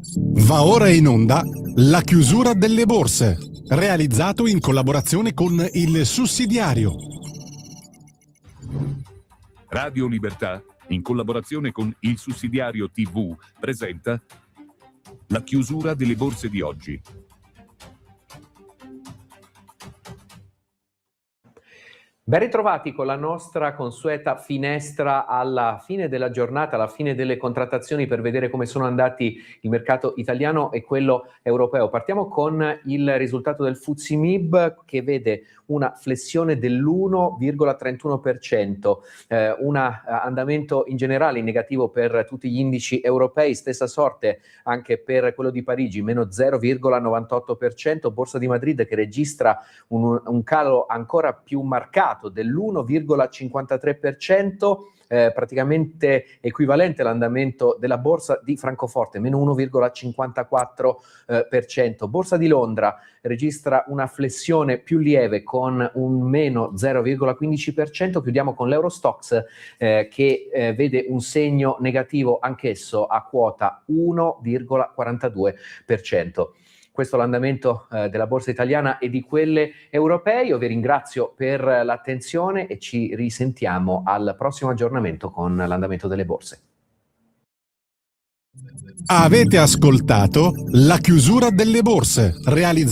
Va ora in onda la chiusura delle borse, realizzato in collaborazione con il Sussidiario. Radio Libertà, in collaborazione con il Sussidiario TV, presenta la chiusura delle borse di oggi. Ben ritrovati con la nostra consueta finestra alla fine della giornata, alla fine delle contrattazioni per vedere come sono andati il mercato italiano e quello europeo. Partiamo con il risultato del FTSE MIB che vede una flessione dell'1,31%, un andamento in generale in negativo per tutti gli indici europei, stessa sorte anche per quello di Parigi, meno 0,98%, Borsa di Madrid che registra un calo ancora più marcato dell'1,53%, praticamente equivalente all'andamento della borsa di Francoforte, meno 1,54%. Borsa di Londra registra una flessione più lieve con un meno 0,15%. Chiudiamo con l'Eurostoxx che vede un segno negativo anch'esso a quota 1,42%. Questo è l'andamento della borsa italiana e di quelle europee. Io vi ringrazio per l'attenzione e ci risentiamo al prossimo aggiornamento con l'andamento delle borse. Avete ascoltato la chiusura delle borse, realizzata